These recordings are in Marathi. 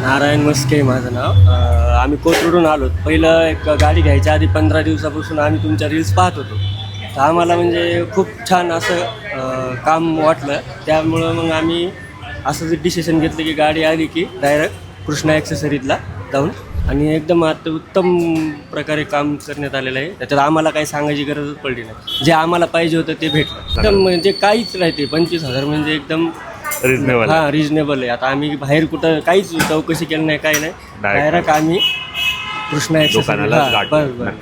नारायण मस्के माझं नाव. आम्ही कोथरूडून आलो. पहिलं एक गाडी घ्यायच्या आधी 15 दिवसापासून आम्ही तुमच्या रील्स पाहत होतो. तर आम्हाला म्हणजे खूप छान असं काम वाटलं. त्यामुळं मग आम्ही असं जे डिसिशन घेतलं की गाडी आली की डायरेक्ट कृष्णा ॲक्सेसरीजला जाऊन आणि एकदम आता उत्तम प्रकारे काम करण्यात आलेलं आहे. त्याच्यात आम्हाला काही सांगायची गरजच पडली नाही. जे आम्हाला पाहिजे होतं ते भेटलं. एकदम म्हणजे काहीच नाही. ते 25,000 म्हणजे एकदम रिजनेबल. हां रिजनेबल आहे. आता आम्ही बाहेर कुठं काहीच चौकशी केली नाही, काही नाही. डायरेक्ट आम्ही कृष्णा दुकानाला बस बस.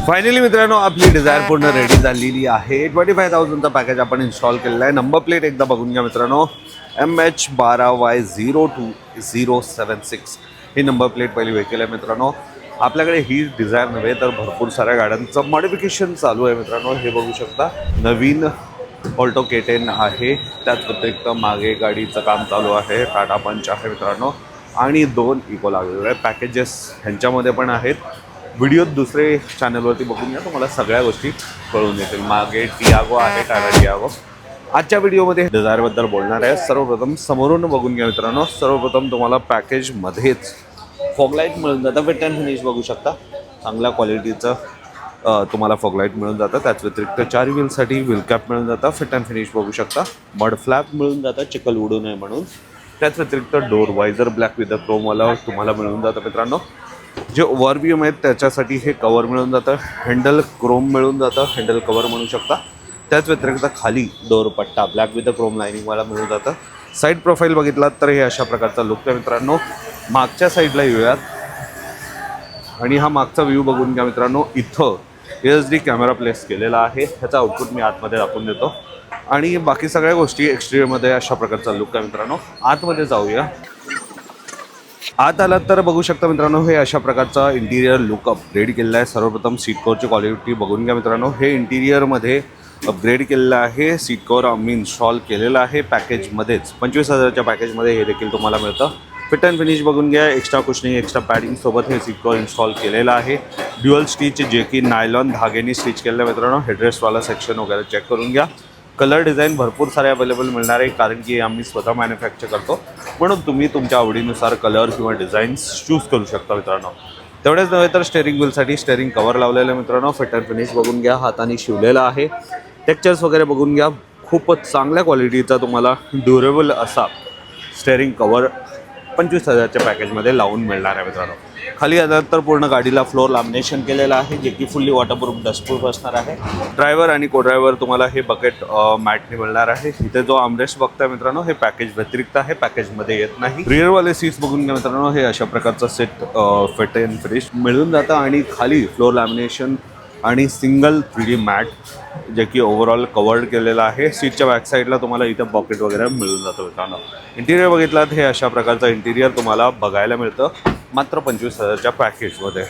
फायनली मित्रांनो आपली डिझायर पूर्ण रेडी झालेली आहे. 25,000चा पॅकेज आपण इन्स्टॉल केलेला आहे. नंबर प्लेट एकदा बघून घ्या मित्रांनो. MH12Y02076 ही नंबर प्लेट पहिली व्हेकल आहे मित्रांनो. आपल्याकडे ही डिझायर नव्हे तर भरपूर साऱ्या गाड्यांचं मॉडिफिकेशन चालू आहे मित्रांनो. हे बघू शकता नवीन ऑल्टो K10 आहे. त्याच व्यतिरिक्त मागे गाडीचं काम चालू आहे. टाटा पंच आहे मित्रांनो आणि 2 इको लागलेले आहे. पॅकेजेस ह्यांच्यामध्ये पण आहेत. व्हिडिओ दुसरे चॅनलवरती बघून घ्या, तुम्हाला सगळ्या गोष्टी कळून येतील. मागे टियागो आहे, टाटा टियागो. आजच्या व्हिडिओमध्ये डिझायरबद्दल बोलणार आहे. सर्वप्रथम समोरून बघून घ्या मित्रांनो. सर्वप्रथम तुम्हाला पॅकेजमध्येच फॉगलाईट मिळून जातं. फिट अँड फिनिश बघू शकता, चांगल्या क्वालिटीचं तुम्हाला फॉगलाईट मिळून जातं. त्याच व्यतिरिक्त 4 व्हीलसाठी व्हील कॅप मिळून जातं. फिट अँड फिनिश बघू शकता. मड फ्लॅप मिळून जातं, चिखल उडू नये म्हणून. त्याच व्यतिरिक्त डोर वायझर ब्लॅक विथ क्रोमवाला तुम्हाला मिळून जातं मित्रांनो. जे ओव्हरव्ह्यू आहेत त्याच्यासाठी हे कवर मिळून जातं. हँडल क्रोम मिळून जातं, हँडल कवर म्हणू शकता. त्याच व्यतिरिक्त खाली डोर पट्टा ब्लॅक विथ क्रोम लायनिंगवाला मिळून जातं. साईड प्रोफाईल बघितलात तर हे अशा प्रकारचा लुक आहे मित्रांनो. मागच्या साईडला येऊयात आणि हा मागचा व्ह्यू बघून घ्या मित्रांनो. इथं HD कॅमेरा प्लेस केलेला आहे. ह्याचा आउटपुट मी आतमध्ये दाखवून देतो आणि बाकी सगळ्या गोष्टी एक्सटिरियरमध्ये अशा प्रकारचा लुक आहे मित्रांनो. आतमध्ये जाऊया. आत आलात तर बघू शकता मित्रांनो, हे अशा प्रकारचा इंटिरियर लुक अपग्रेड केलेला आहे. सर्वप्रथम सीट कवरची क्वालिटी बघून घ्या मित्रांनो. हे इंटिरियरमध्ये अपग्रेड केलेलं आहे. सीट कवर आम्ही इन्स्टॉल केलेलं आहे पॅकेजमध्येच. 25,000च्या पॅकेजमध्ये हे देखील तुम्हाला मिळतं. फिट अँड फिनिश बघून घ्या. एक्स्ट्रा कुशनिंग, एक्स्ट्रा पॅडिंगसोबत हे सीट कवर इन्स्टॉल केलेलं आहे. ड्युअल स्टिच जे की नायलॉन धाग्याने स्टिच केलेलं आहे मित्रांनो. हेडरेस्टवाला सेक्शन वगैरे चेक करून घ्या. कलर डिझाईन भरपूर सारे अवेलेबल मिळणार आहे, कारण की आम्ही स्वतः मॅन्युफॅक्चर करतो. म्हणून तुम्ही तुमच्या आवडीनुसार कलर किंवा डिझाईन्स चूज करू शकता मित्रांनो. तेवढेच नव्हे तर स्टेअरिंग व्हीलसाठी स्टेअरिंग कवर लावलेलं आहे मित्रांनो. फिट अँड फिनिश बघून घ्या. हाताने शिवलेला आहे. टेक्चर्स वगैरे बघून घ्या. खूपच चांगल्या क्वालिटीचा तुम्हाला ड्युरेबल असा स्टेअरिंग कवर 25,000च्या पॅकेजमध्ये लावून मिळणार आहे मित्रांनो. खाली आलं तर पूर्ण गाडीला फ्लोर लॅमिनेशन केलेलं आहे, जे की फुल्ली वॉटरप्रूफ डस्टप्रूफ असणार आहे. ड्रायव्हर आणि को ड्रायव्हर तुम्हाला हे बकेट मॅटने मिळणार आहे. इथे जो आर्मरेस्ट बघताय मित्रांनो, हे पॅकेज व्यतिरिक्त आहे, पॅकेजमध्ये येत नाही. रिअरवाले सीट्स बघून घ्या मित्रांनो. हे अशा प्रकारचं सेट फिट अँड फिनिश मिळून जातं आणि खाली फ्लोर लॅमिनेशन आणि सिंगल 3D मॅट जे की ओव्हरऑल कवर्ड केलेलं आहे. सीटच्या बॅक साईडला तुम्हाला इथं पॉकेट वगैरे मिळून जातं मित्रांनो. इंटिरियर बघितलात, हे अशा प्रकारचं इंटिरियर तुम्हाला बघायला मिळतं मात्र 25,000च्या पॅकेजमध्ये.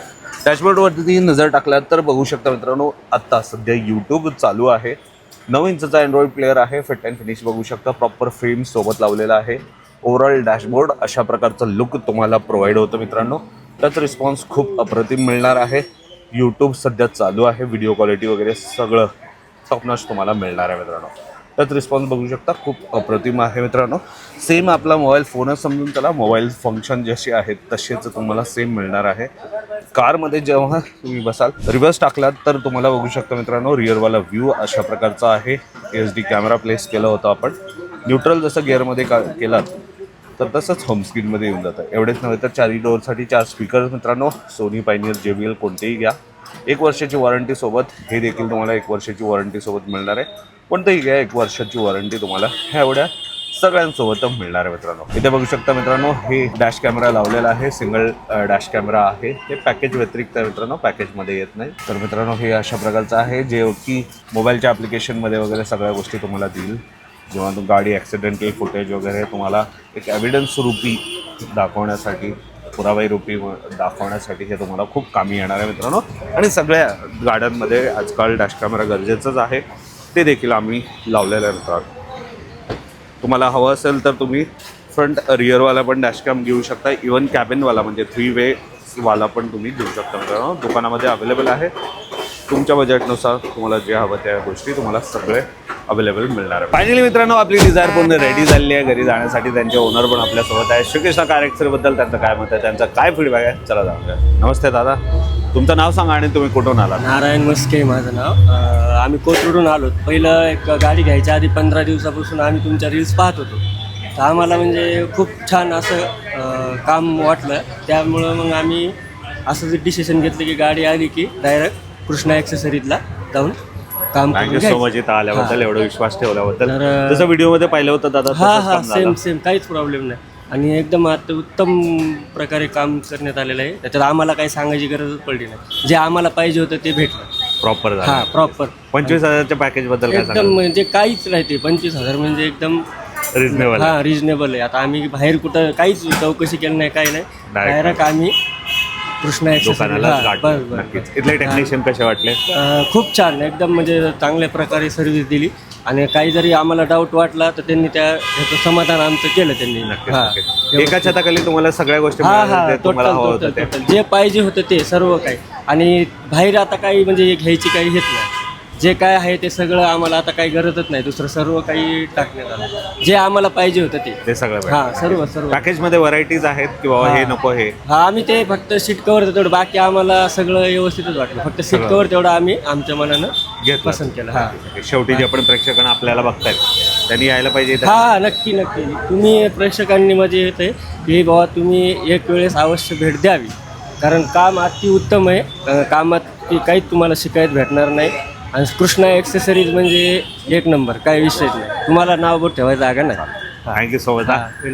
डॅशबोर्डवरती नजर टाकल्यात तर बघू शकता मित्रांनो, आत्ता सध्या यूट्यूब चालू आहे. 9 इंचचा अँड्रॉइड प्लेअर आहे. फिट अँड फिनिश बघू शकता. प्रॉपर फ्रेम सोबत लावलेला आहे. ओव्हरऑल डॅशबोर्ड अशा प्रकारचं लुक तुम्हाला प्रोव्हाइड होतं मित्रांनो. त्याचा रिस्पॉन्स खूप अप्रतिम मिळणार आहे. यूट्यूब सध्या चालू आहे. व्हिडिओ क्वालिटी वगैरे सगळं टॉपनॉच तुम्हाला मिळणार आहे मित्रांनो. त्यात रिस्पॉन्स बघू शकता, खूप अप्रतिम आहे मित्रांनो. सेम आपला मोबाईल फोनच समजून त्याला मोबाईल फंक्शन जसे आहेत तसेच तुम्हाला सेम मिळणार आहे. कारमध्ये जेव्हा तुम्ही बसाल, रिव्हर्स टाकलात तर तुम्हाला बघू शकता मित्रांनो, रिअरवाला व्ह्यू अशा प्रकारचा आहे. HD कॅमेरा प्लेस केलं होतं आपण. न्यूट्रल जसं गिअरमध्ये केलात तर तसंच होम स्क्रीनमध्ये येऊन जातं. एवढेच नव्हे तर 4 डोअरसाठी 4 स्पीकर्स मित्रांनो. सोनी, पायनियर, JBL कोणतेही घ्या. 1 वर्षाची वॉरंटीसोबत हे देखील तुम्हाला 1 वर्षाची वॉरंटीसोबत मिळणार आहे. कोणतंही घ्या, 1 वर्षाची वॉरंटी तुम्हाला ह्या एवढ्या सगळ्यांसोबत मिळणार आहे मित्रांनो. इथे बघू शकता मित्रांनो, हे डॅश कॅमेरा लावलेला आहे. सिंगल डॅश कॅमेरा आहे. हे पॅकेज व्यतिरिक्त आहे मित्रांनो, पॅकेजमध्ये येत नाही. तर मित्रांनो, हे अशा प्रकारचं आहे जे की मोबाईलच्या ॲप्लिकेशनमध्ये वगैरे सगळ्या गोष्टी तुम्हाला देईल. जेव्हा गाडी ॲक्सिडेंटल फुटेज वगैरे तुम्हाला एक एव्हिडन्स रूपी दाखवण्यासाठी, पुरावाई रूपी दाखवण्यासाठी हे तुम्हाला खूप कामी येणार आहे मित्रांनो. आणि सगळ्या गाड्यांमध्ये आजकाल डॅश कॅमेरा गरजेचंच आहे. ते देखील आम्ही लावलेलं आहे मित्रांनो. तुम्हाला हवं असेल तर तुम्ही फ्रंट रिअरवाला पण डॅशकॅम घेऊ शकता. इवन कॅबिनवाला म्हणजे 3 वे वाला पण तुम्ही घेऊ शकता मित्रांनो. दुकानामध्ये अवेलेबल आहे. तुमच्या बजेटनुसार तुम्हाला जे हवं त्या गोष्टी तुम्हाला सगळे अवेलेबल मिळणार आहे. फायनली मित्रांनो आपली डिझायर पूर्ण रेडी झाली आहे. घरी जाण्यासाठी त्यांचे ओनर पण आपल्यासोबत आहे. श्रीकृष्ण कार एक्सेलबद्दल त्यांचं काय मत आहे, त्यांचा काय फीडबॅक आहे, चला जाऊया. नमस्ते दादा, तुमचं नाव सांगा आणि तुम्ही कुठून आला? नारायण मस्के माझं नाव. आम्ही कोथरूडून आलो. पहिलं एक गाडी घ्यायच्या आधी 15 दिवसापासून आम्ही तुमच्या रील्स पाहत होतो. तर आम्हाला म्हणजे खूप छान असं काम वाटलं. त्यामुळं मग आम्ही असं डिसिशन घेतलं की गाडी आली की डायरेक्ट कृष्णा ॲक्सेसरीजला जाऊन काम करून थँक्यू सो घ्यायचं. मच इथं आल्याबद्दल, एवढा विश्वास ठेवल्याबद्दल. तर जसं व्हिडिओमध्ये पाहिलं होतं दादा सेम काहीच प्रॉब्लेम नाही आणि एकदम आता उत्तम प्रकारे काम करण्यात आलेलं आहे. त्याच्यात आम्हाला काही सांगायची गरजच पडली नाही. जे आम्हाला पाहिजे होतं ते भेटलं प्रॉपर झालं. हां प्रॉपर. 25,000च्या पॅकेजबद्दल काय एकदम म्हणजे काहीच नाही ते 25,000 म्हणजे एकदम रिजनेबल? हां रिजनेबल आहे. आता आम्ही बाहेर कुठं काहीच चौकशी केली नाही, काही नाही. डायरेक्ट आम्ही कृष्णा दुकानाला गाठलं. नक्कीच. इथले टेक्निशियन कसे वाटले? खूप छान, एकदम म्हणजे चांगल्या प्रकारे सर्व्हिस दिली आणि काही जरी आम्हाला डाऊट वाटला तर त्यांनी त्याचं समाधान आमचं केलं त्यांनी. नक्कीच. एका छताखाली तुम्हाला सगळ्या गोष्टी मिळाल्या, ते तुम्हाला हवं होतं ते. टोटल जे पाहिजे होतं ते सर्व काही. आणि बाहेर आता काही म्हणजे घ्यायची काही हेत नाही. जे काय आहे ते सगळं आम्हाला आता काही गरजच नाही. दुसरं सर्व काही टाकण्यात आलं. जे आम्हाला पाहिजे होतं ते सगळं हां सर्व पॅकेजमध्ये व्हरायटीज आहेत की बाबा हे नको हे? हा आम्ही ते फक्त सीट कवर तेवढं, बाकी आम्हाला सगळं व्यवस्थितच वाटलं. फक्त सीट कवर तेवढं आम्ही आमच्या मनानं घेतलं. पसंत केलं. हा शेवटी जे आपण प्रेक्षकांना आपल्याला बघतायत त्यांनी यायला पाहिजे इथं. हा नक्की नक्की. तुम्ही प्रेक्षकांनी म्हणजे येते की बाबा तुम्ही एक वेळेस अवश्य भेट द्यावी, कारण काम अतिउत्तम आहे. कामात काहीच तुम्हाला शिकायत भेटणार नाही. आणि कृष्णा ॲक्सेसरीज म्हणजे एक नंबर, काही विषयच नाही. तुम्हाला नाव बोट ठेवायचं जागा नाही. Thank you so much.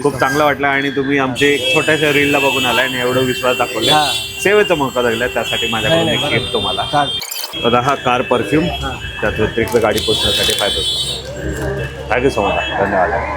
खूप चांगलं वाटलं आणि तुम्ही आमचे एक छोट्याशा रीलला बघून आलाय आणि एवढं विश्वास दाखवला. सेवेचा मौका लागला, त्यासाठी माझ्याकडून एक गिफ्ट तुम्हाला. आता हा कार परफ्यूम, त्यात व्यतिरिक्त गाडी पोचण्यासाठी फायदा. थँक्यू सो मच, धन्यवाद.